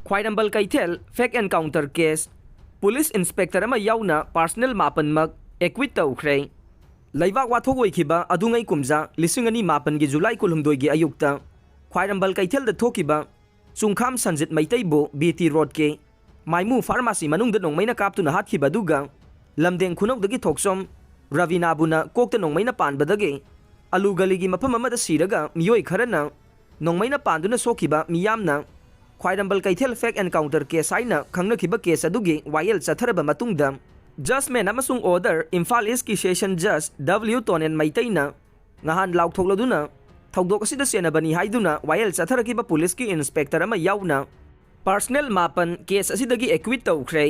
ख्वाइरंबल Keithel fake encounter case police inspector याउना personal मापनमक acquit तौख्रे लेबाक वाथोक ओइखिबा अदुंगै कुमजा लिसिंग अनि मापन गी जुलाई कुलहुमदोइगी अयुक्ता ख्वाइरंबल कैथेल द थोकिबा चुंखाम संजित मैतैबो बीटी रोड के माइमू फार्मेसी मनुंग द नोंगमैना कापतुना हातखिबा दुगा लमदेंग खुनौदगी थोकसोम रविनाबुना कोकता नोंगमैना पानबदगे अलू गलीगी मफम अमदा सिरगा मियोय खरना नोंगमैना पांदुना सोखिबा मियामना Khwairamban Keithel fake encounter case हाइना खंगनखिबा केस अदुगी वायल चथरबा मतुंगदा जजमेंट अमसुंग ऑर्डर इम्फाल ईस्ट की सेशन जज डब्ल्यू टोनेन मैतैना ngahan लाउथोक्लदुना थौदोक असिदा सेनबनी हाइदुना वायल चथरखिबा पुलिस की इंस्पेक्टर अमा याउना पर्सनल मापन केस असिदगी एक्विट तौख्रे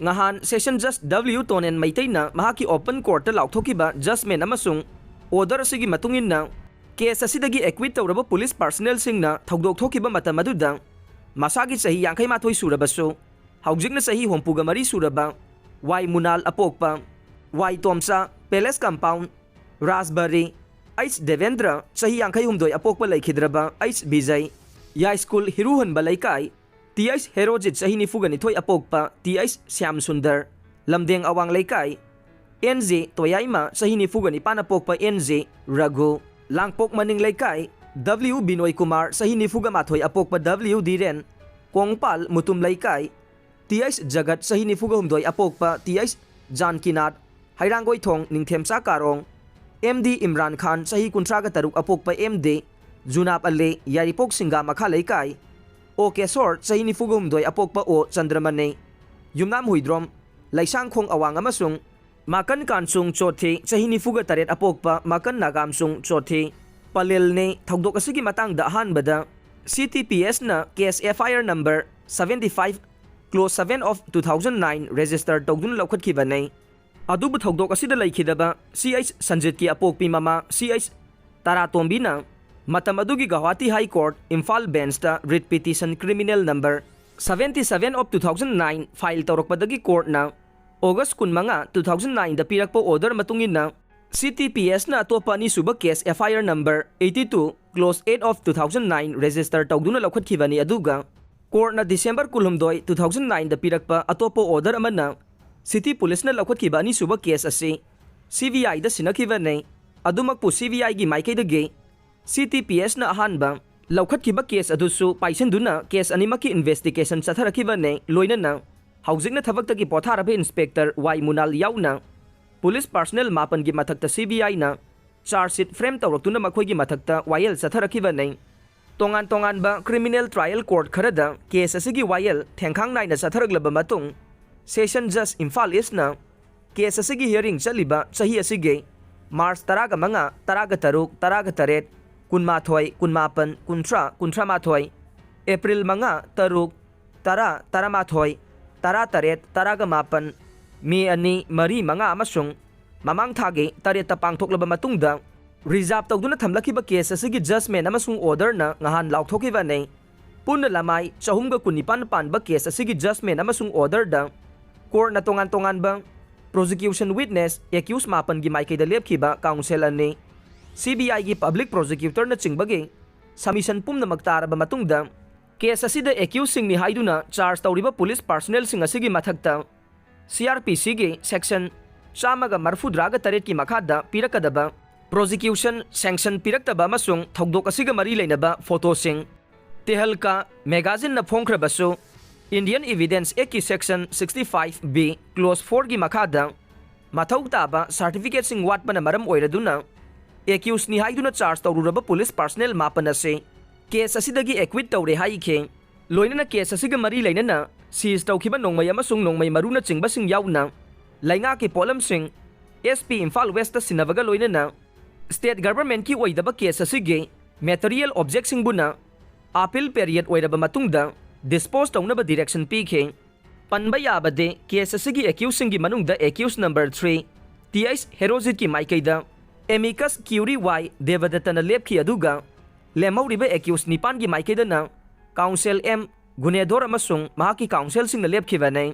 ngahan सेशन जज डब्ल्यू टोनेन मैतैना महाकी ओपन कोर्ट लाउथोकिबा जजमेंट अमसुंग ऑर्डर असिगी मतुंगिना केस असिदगी एक्विट तौरबा पुलिस पर्सनल सिंगना थौदोक थोकिबा मतम अदुदा मसागी सही यांखै माथोय सुरबसु हौजिकना सही होंपुगा मरी सुरबा वाई मुनाल अपोकपा वाई तोमसा palace compound Rajbari H Devendra सही यांखै हुमदोय अपोकपा लैखिद्रबा एच विजय या स्कूल हिरुहनबा लैकाई टीएच हेरोजित सही निफुगा निथोय अपोकपा टीएच श्याम सुंदर लमदेंग अवांग लैकाई एनजे तोयाइमा सही निफुगा निपान अपोकपा एनजे रघु लांगपोक मनिंग लैकाई डब्ल्यू बिनोय कुमार सही निफुगा माथोय अपोकपा डब्ल्यू धीरेन कोंगपाल मुतुम लैकाई टीएच जगत सही निफुगा हुमदोय अपोकपा टीएच जानकीनाथ हैरांगोय थोंग निंगथेमसा कारोंग एमडी इमरान खान सही कुंट्रागा तरुक अपोकपा एमडी जुनाब अल्ले यारिपोक सिंगा मखा लैकाई ओ केसोर सही निफुगा हुमदोय अपोकपा ओ चंद्रमने युमनाम हुइद्रोम लैसांगखोंग अवांग अमसुंग माकन कानसुंग चौथे सही निफुगा तरेट अपोकपा माकन नागामसुंग चौथे पलेल ने थौदोक असिगी मतंगदा अहानबदा CTPS ना case FIR number 75 clause 7 of 2009 register तौदुन लौखटखिबने अदुबु थौदोक असिदा लैखिदबा CH संजित की अपोकपी ममा CH तारातोंबीना मतम अदुगी गुवाहाटी हाई कोर्ट इम्फाल बेंचता writ petition criminal number 77 of 2009 file तौरकपदगी कोर्टना ऑगस्ट 15 2009 दा पिरकपो ऑर्डर मतुंगिना CTPS ना अतोपा अनिसुबा case FIR number 82 clause 8 of 2009 register तौदुना लौखटखिबनी अदुगा कोर्टना December 12 2009 दा पिरकपा अतोपा ऑर्डर अमना सिटी पुलिस ना लौखटखिबा अनिसुबा केस असी CVI दा सिनखिबने अदुमकपु CVI गी माइकैदगे CTPS ना अहानबा लौखटखिबा केस अदुसु पाइसनदुना केस अनिमकी इन्वेस्टिगेशन चथरखिबने लोइनना हौजिकना थबक्तगी पोथारबे इंस्पेक्टर वाई मुनाल याउना पुलिस पर्सनल मापन की मथक्ता CBI ना चार्जशीट फ्रेम तौरक्तुना मखोइगी मथक्ता वायल चथरखिबने तोंगान तोंगानबा क्रिमिनल ट्रायल कोर्ट खरदा केस असिगी वायल थेंखांग नाइना चथरगलबा मतुंग सेशन जज इम्फाल ईस्ट ना केस असिगी हियरिंग चलिबा चही असिगे मार्च 15 13 13 कुनमाथोय कुनमापन कुंट्रा कुंट्रामाथोय एप्रिल 5 तरुक 10 13 13 13 मे अनि मरी मंगा अमसुंग ममांग थागे तरेत पांगथोकलबा मतुंगदा रिजर्व तौदुना थमलखिबा केस असिगी जजमेंट अमसुंग ऑर्डर ना ngahन लाउथोकिबने पुन लमाई चहुमगा कुनिपान पानबा केस असिगी जजमेंट अमसुंग ऑर्डर दा कोर्ट ना तोंगान तोंगानबा प्रोसिक्यूशन विटनेस एक्यूज मापन की माइकेदा लेपखिबा काउंसिल अने CBI की पब्लिक प्रोसिक्यूटर ना चिंगबगे सबमिशन पुमनमक तारबा मतुंगदा केस असिदा एक्यूज सिंगनी हाइदुना चार्ज तौरिबा पुलिस पर्सनल सिंग असिगी मथक्ता CRPC के सेक्शन 134 की मखादा पिरकदबा प्रोसिक्यूशन सैंक्शन पिरक्तबा अमसुंग थौदोक असिगा मरी लेनबा फोटोसिंग तेहलका मैगजीन न फोंख्रबसु इंडियन एविडेंस एक्ट की सेक्शन 65B क्लोज 4 की मखादा मथौ ताबा सर्टिफिकेट सिंग वाटपना मरम ओइरदुना एक्यूज नि हाइदुना चार्ज तौरुरबा पुलिस पर्सनल मापन असे केस असिदगी एक्विट तौरे हाइखे लोइनना केस असिगा मरी लेनना सीज तौखिबा नोंगमय अमसुंग नोंगमय मरुना चिंगबसिंग याउना लैंगा K Polam Singh SP Imphal west सिनबगा लोइनना स्टेट गवर्नमेंट की ओइदबा केस असिगे मेटेरियल ऑब्जेक्ट सिंगबुना अपील पीरियड ओइरबा मतुंगदा डिस्पोज तौनबा डायरेक्शन पीखे पनबा याबदे केस असिगी एक्यूज सिंगी मनुंगदा एक्यूज नंबर 3 TH हेरोजित की माइकैदा एमिकस क्यूरी वाई देवदत्तना लेपखि अदुगा लेमौरिबा एक्यूज निपान की माइकैदना काउंसिल M गुनेदोर अमसुंग महाकी काउंसिल सिंगना लेपखिबने